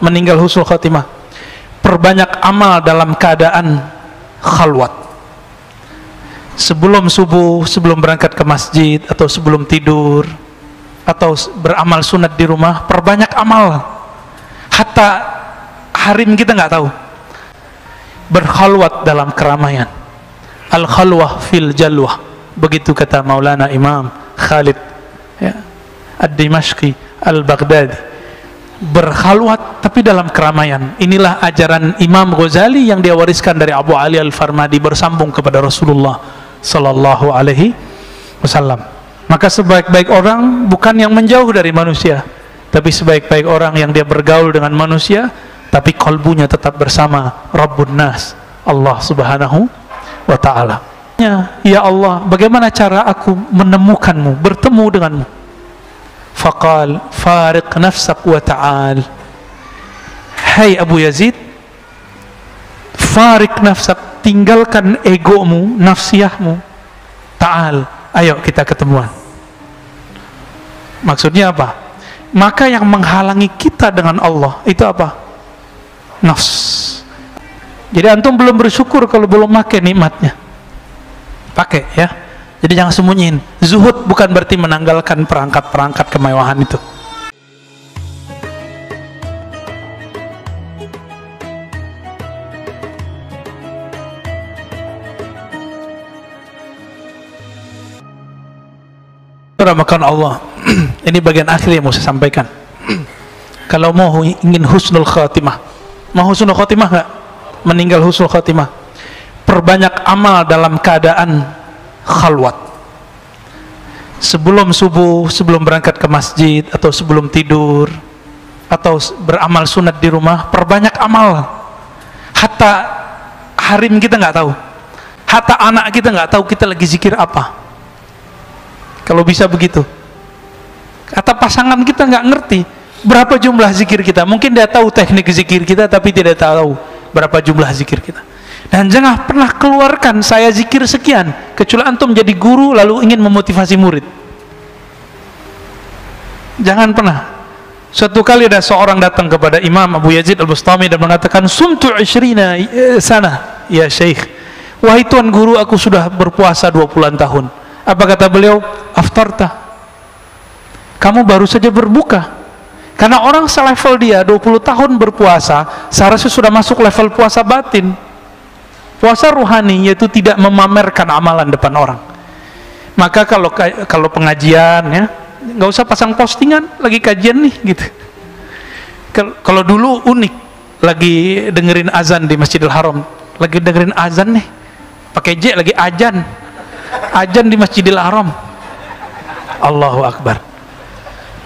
meninggal husnul khatimah, perbanyak amal dalam keadaan khalwat. Sebelum subuh, sebelum berangkat ke masjid, atau sebelum tidur, atau beramal sunat di rumah, perbanyak amal. Hatta harim kita nggak tahu. Berkhalwat dalam keramaian. Al-khalwah fil jalwah. Begitu kata Maulana Imam Khalid, ya, Ad-Dimashqi Al-Baghdadi. Berkhalwat tapi dalam keramaian. Inilah ajaran Imam Ghazali yang dia wariskan dari Abu Ali Al-Farmadi, bersambung kepada Rasulullah sallallahu alaihi wasallam. Maka sebaik-baik orang bukan yang menjauh dari manusia, tapi sebaik-baik orang yang dia bergaul dengan manusia tapi kalbunya tetap bersama Rabbun Nas, Allah Subhanahu wa ta'ala. Ya Allah, bagaimana cara aku menemukanmu, bertemu denganmu? Faqal fariq nafsak wa ta'al. Hai Abu Yazid, fariq nafsak, tinggalkan egomu, nafsiyahmu. Ta'al, ayo kita ketemuan. Maksudnya apa? Maka yang menghalangi kita dengan Allah itu apa? Nafs. Jadi antum belum bersyukur kalau belum pakai nikmatnya. Pakai ya. Jadi jangan sembunyiin. Zuhud bukan berarti menanggalkan perangkat-perangkat kemewahan itu. Makan Allah. Ini bagian akhir yang mau saya sampaikan. Kalau mau ingin husnul khatimah, mau husnul khatimah nggak? Meninggal husnul khatimah, perbanyak amal dalam keadaan khalwat. Sebelum subuh, sebelum berangkat ke masjid, atau sebelum tidur, atau beramal sunat di rumah, perbanyak amal. Hatta harim kita nggak tahu, hatta anak kita nggak tahu kita lagi zikir apa. Kalau bisa begitu. Kata pasangan kita nggak ngerti berapa jumlah zikir kita. Mungkin dia tahu teknik zikir kita, tapi tidak tahu berapa jumlah zikir kita. Dan jangan pernah keluarkan saya zikir sekian, kecuali antum jadi guru lalu ingin memotivasi murid. Jangan pernah. Suatu kali ada seorang datang kepada Imam Abu Yazid Al-Bustami dan mengatakan, sumtu 20 sana ya Syekh. Wahai tuan guru, aku sudah berpuasa 20 tahun. Apa kata beliau? Aftarta, kamu baru saja berbuka. Karena orang selevel dia 20 tahun berpuasa, seharusnya sudah masuk level puasa batin. Puasa ruhani, yaitu tidak memamerkan amalan depan orang. Maka kalau pengajian ya, nggak usah pasang postingan lagi kajian nih gitu. Kalau dulu unik, lagi dengerin azan di Masjidil Haram, lagi dengerin azan nih, pakai J lagi ajan di Masjidil Haram, Allahu Akbar.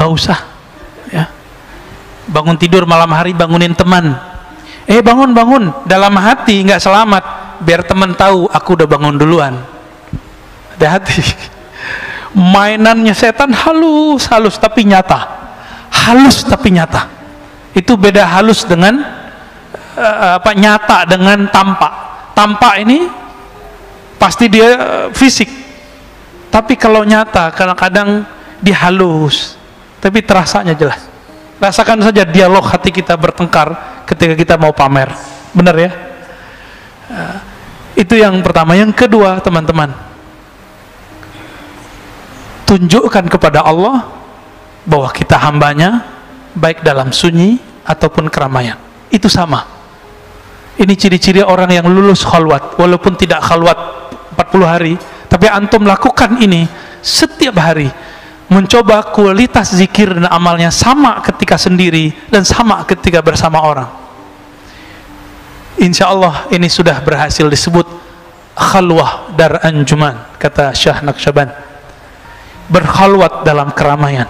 Nggak usah ya. Bangun tidur malam hari, bangunin teman, bangun dalam hati nggak selamat, biar teman tahu aku udah bangun duluan. Hati-hati. Mainannya setan halus tapi nyata, halus tapi nyata. Itu beda halus dengan nyata dengan tampak. Tampak ini pasti dia fisik, tapi kalau nyata kadang-kadang dia halus tapi terasanya jelas. Rasakan saja dialog hati kita bertengkar ketika kita mau pamer, benar ya? Itu yang pertama. Yang kedua, teman-teman, tunjukkan kepada Allah bahwa kita hambanya, baik dalam sunyi ataupun keramaian. Itu sama. Ini ciri-ciri orang yang lulus khalwat. Walaupun tidak khalwat 40 hari, tapi antum lakukan ini setiap hari, mencoba kualitas zikir dan amalnya sama ketika sendiri dan sama ketika bersama orang. Insya Allah ini sudah berhasil disebut khalwah dar anjuman, kata Syah Naqsyaband. Berkhalwat dalam keramaian.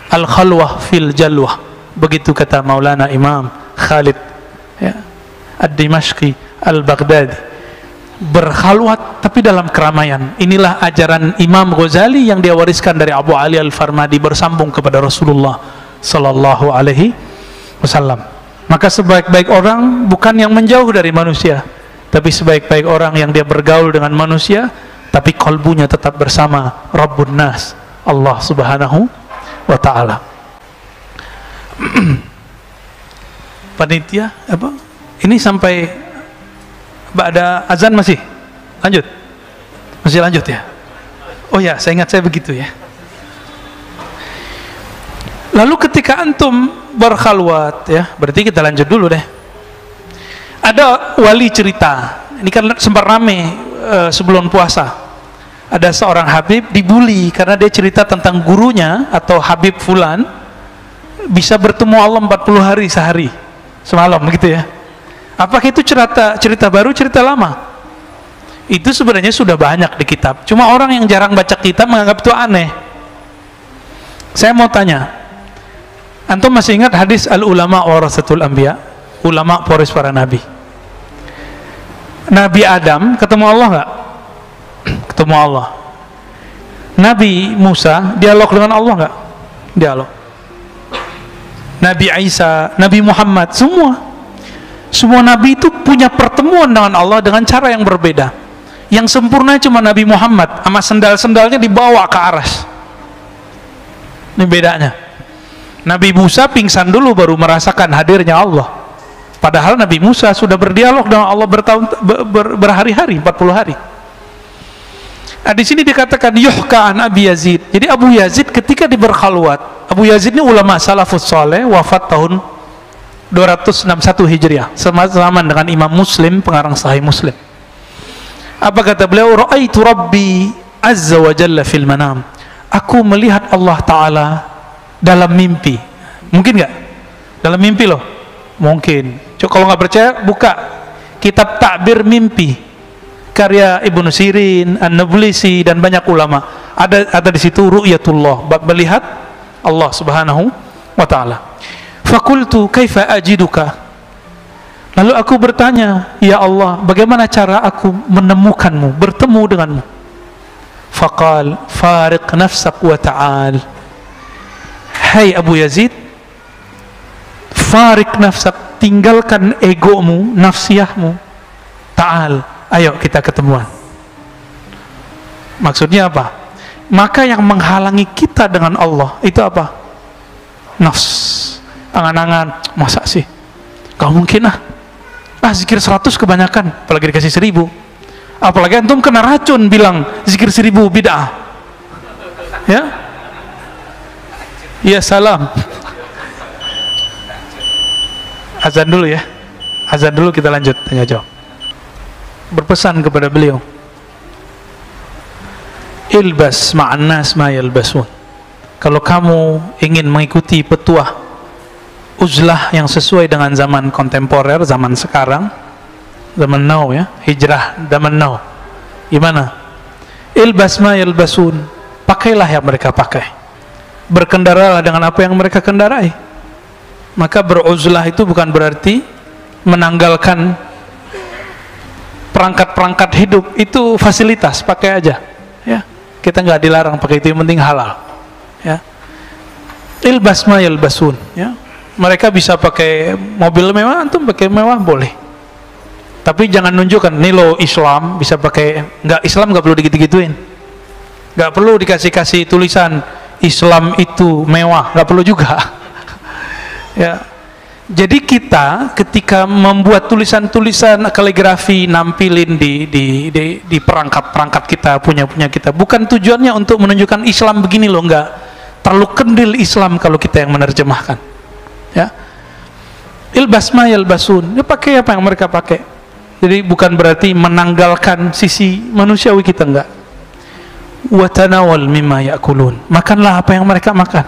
Al-khalwah fil jalwah. Begitu kata Maulana Imam Khalid, ya, Ad-Dimashqi Al-Baghdadi. Berkhalwat tapi dalam keramaian. Inilah ajaran Imam Ghazali yang dia wariskan dari Abu Ali Al-Farmadi, bersambung kepada Rasulullah sallallahu alaihi wasallam. Maka sebaik-baik orang bukan yang menjauh dari manusia, tapi sebaik-baik orang yang dia bergaul dengan manusia tapi kalbunya tetap bersama Rabbun Nas, Allah Subhanahu wa ta'ala. panitia apa? Ini sampai ada azan masih? Lanjut? Masih lanjut ya? Oh ya, saya ingat saya begitu ya. Lalu ketika antum berkhalwat ya, berarti kita lanjut dulu deh. Ada wali cerita, ini kan sempat rame sebelum puasa. Ada seorang Habib dibully karena dia cerita tentang gurunya atau Habib Fulan bisa bertemu Allah 40 hari sehari semalam begitu ya. Apakah itu cerita baru, cerita lama? Itu sebenarnya sudah banyak di kitab. Cuma orang yang jarang baca kitab menganggap itu aneh. Saya mau tanya, antum masih ingat hadis al-ulama warasatul anbiya? Ulama pewaris para nabi. Nabi Adam ketemu Allah nggak? Ketemu Allah. Nabi Musa dialog dengan Allah nggak? Dialog. Nabi Isa, Nabi Muhammad, semua nabi itu punya pertemuan dengan Allah dengan cara yang berbeda. Yang sempurna cuma Nabi Muhammad, sama sendal-sendalnya dibawa ke aras. Ini bedanya. Nabi Musa pingsan dulu baru merasakan hadirnya Allah. Padahal Nabi Musa sudah berdialog dengan Allah berhari-hari, 40 hari. Nah, di sini dikatakan yuhka an Abi Yazid. Jadi Abu Yazid ketika berkhalwat, Abu Yazid ini ulama salafus saleh, wafat tahun 261 Hijriah, sama dengan Imam Muslim, pengarang Sahih Muslim. Apa kata beliau? Ra'aitu Rabbi azza wa jalla fil manam. Aku melihat Allah Ta'ala dalam mimpi. Mungkin nggak? Dalam mimpi loh? Mungkin. Coba kalau nggak percaya, buka kitab Ta'bir Mimpi karya Ibnu Sirin, An-Nablisi dan banyak ulama. Ada di situ ru'yatullah, melihat Allah Subhanahu wa Ta'ala. Fakultu kaifa ajiduka. Lalu aku bertanya, ya Allah, bagaimana cara aku menemukanmu, bertemu denganmu? Faqal fariq nafsak wa ta'al. Hai Abu Yazid, fariq nafsak, tinggalkan egomu, nafsiyahmu, ta'al, ayo kita ketemuan. Maksudnya apa? Maka yang menghalangi kita dengan Allah itu apa? Nafs, angan-angan. Masa sih? Gak mungkin zikir 100 kebanyakan, apalagi dikasih 1000. Apalagi antum kena racun bilang zikir 1000 bid'ah. Ya? Ya salam. Azan dulu ya. Azan dulu, kita lanjut tanya jawab. Berpesan kepada beliau, ilbas ma'an nas ma yalbasun. Kalau kamu ingin mengikuti petuah uzlah yang sesuai dengan zaman kontemporer, zaman sekarang, zaman now ya, hijrah zaman now, gimana? Ilbas ma yalbasun, pakailah yang mereka pakai, berkendaralah dengan apa yang mereka kendarai. Maka beruzlah itu bukan berarti menanggalkan perangkat-perangkat hidup, itu fasilitas, pakai aja ya, kita nggak dilarang pakai itu, yang penting halal ya. Ilbas ma yalbasun ya, mereka bisa pakai mobil mewah, antum pakai mewah boleh, tapi jangan nunjukkan nih lo Islam bisa pakai. Nggak, Islam nggak perlu digitu-gituin, nggak perlu dikasih tulisan Islam itu mewah, nggak perlu juga ya. Jadi kita ketika membuat tulisan-tulisan kaligrafi, nampilin di perangkat-perangkat kita, punya kita, bukan tujuannya untuk menunjukkan Islam begini loh, enggak. Terlalu kendil Islam kalau kita yang menerjemahkan ya. Ilbas ma yalbasun, dia pakai apa yang mereka pakai. Jadi bukan berarti menanggalkan sisi manusiawi kita, enggak. Wa tanawal mimma ya'kulun, makanlah apa yang mereka makan.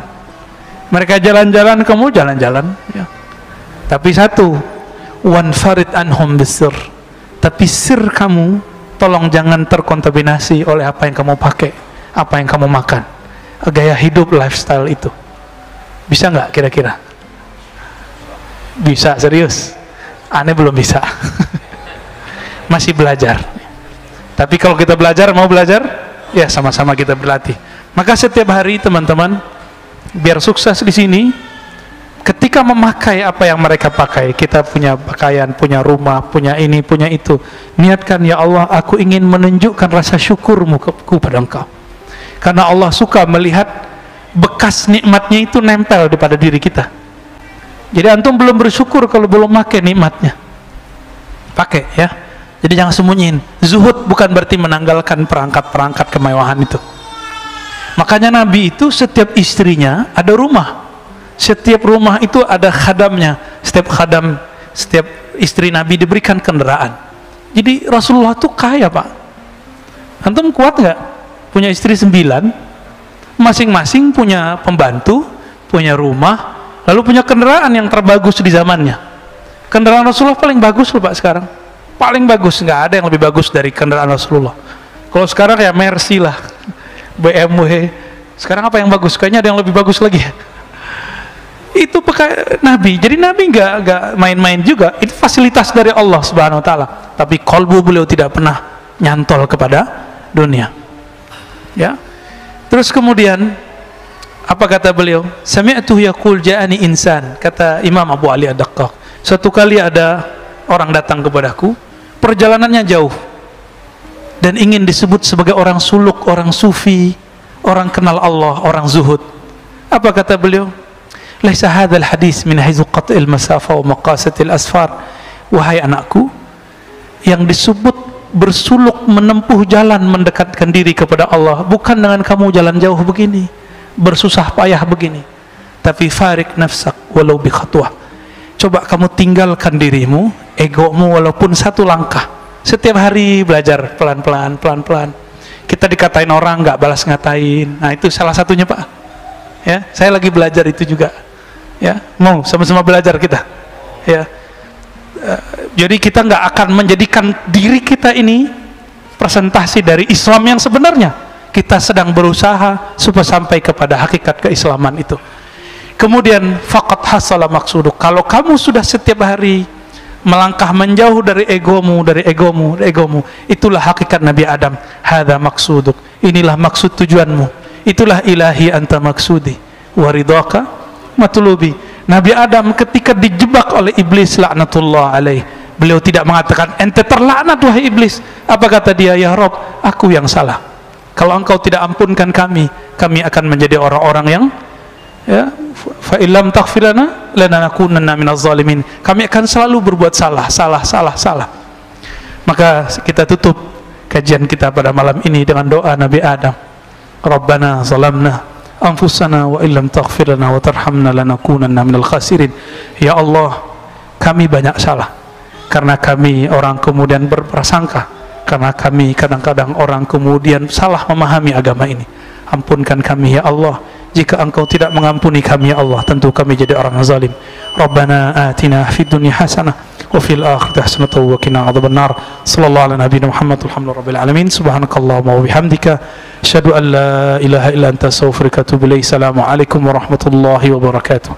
Mereka jalan-jalan, kamu jalan-jalan ya. Tapi satu, wanfarid anhum bisir, tapi sir kamu tolong jangan terkontaminasi oleh apa yang kamu pakai, apa yang kamu makan, gaya hidup, lifestyle itu. Bisa nggak kira-kira? Bisa, serius? Aneh belum bisa. Masih belajar. Tapi kalau kita belajar, mau belajar, ya sama-sama kita berlatih. Maka setiap hari teman-teman, biar sukses di sini, ketika memakai apa yang mereka pakai, kita punya pakaian, punya rumah, punya ini, punya itu, niatkan, ya Allah, aku ingin menunjukkan rasa syukurmu kepada Engkau, karena Allah suka melihat bekas nikmatnya itu nempel pada diri kita. Jadi antum belum bersyukur kalau belum pakai nikmatnya. Pakai ya. Jadi jangan sembunyiin. Zuhud bukan berarti menanggalkan perangkat-perangkat kemewahan itu. Makanya Nabi itu setiap istrinya ada rumah. Setiap rumah itu ada khadamnya. Setiap istri Nabi diberikan kendaraan. Jadi Rasulullah tuh kaya, Pak. Antum kuat nggak? Punya istri 9, masing-masing punya pembantu, punya rumah, lalu punya kendaraan yang terbagus di zamannya. Kendaraan Rasulullah paling bagus loh Pak sekarang. Paling bagus, nggak ada yang lebih bagus dari kendaraan Rasulullah. Kalau sekarang ya Mercy lah, BMW. Sekarang apa yang bagus? Kayaknya ada yang lebih bagus lagi. Itu pakai Nabi. Jadi Nabi nggak main-main juga. Itu fasilitas dari Allah Subhanahu Wa Taala. Tapi kalbu beliau tidak pernah nyantol kepada dunia. Ya. Terus kemudian apa kata beliau? Sami'tu yaqul ja'ani insan. Kata Imam Abu Ali Ad-Daqqaq. Suatu kali ada orang datang kepadaku, perjalanannya jauh dan ingin disebut sebagai orang suluk, orang sufi, orang kenal Allah, orang zuhud. Apa kata beliau? Laisa hadzal hadis min haythu qat'il masafa wa maqasatil asfar. Wahai anakku, yang disebut bersuluk menempuh jalan mendekatkan diri kepada Allah bukan dengan kamu jalan jauh begini, bersusah payah begini, tapi farik nafsak walau bi khatwah. Coba kamu tinggalkan dirimu, egomu walaupun satu langkah. Setiap hari belajar pelan-pelan, pelan-pelan. Kita dikatain orang nggak balas ngatain. Nah itu salah satunya Pak. Ya, saya lagi belajar itu juga. Ya, mau sama-sama belajar kita. Ya, jadi kita nggak akan menjadikan diri kita ini presentasi dari Islam yang sebenarnya. Kita sedang berusaha supaya sampai kepada hakikat keislaman itu. Kemudian faqad hasala maksuduk. Kalau kamu sudah setiap hari melangkah menjauh dari egomu, itulah hakikat Nabi Adam. Hadza maksuduk. Inilah maksud tujuanmu. Itulah ilahi anta maksudi wa ridhaka matlubi. Nabi Adam ketika dijebak oleh iblis laknatullah alaih, beliau tidak mengatakan ente terlaknat wahai iblis. Apa kata dia? Ya Rabb, aku yang salah. Kalau engkau tidak ampunkan kami akan menjadi orang-orang yang ya, fa illam taghfir lana lanakunanna minaz zalimin. Kami akan selalu berbuat salah. Maka kita tutup kajian kita pada malam ini dengan doa Nabi Adam. Rabbana zalamna anfusana wa illam taghfir lana wa tarhamna lanakunanna minal khasirin. Ya Allah, kami banyak salah karena kami orang kemudian berprasangka, karena kami kadang-kadang orang kemudian salah memahami agama ini. Ampunkan kami ya Allah. Jika engkau tidak mengampuni kami ya Allah, tentu kami jadi orang zalim. Rabbana atina fid dunya hasanah wa fil akhirati hasanah wa qina adzabannar. Sallallahu ala nabiyina Muhammad walhamdulillahirabbil alamin. Subhanakallahumma wa bihamdika asyhadu an la ilaha illa anta astaghfiruka wa atubu ilaik. Assalamu alaikum warahmatullahi wabarakatuh.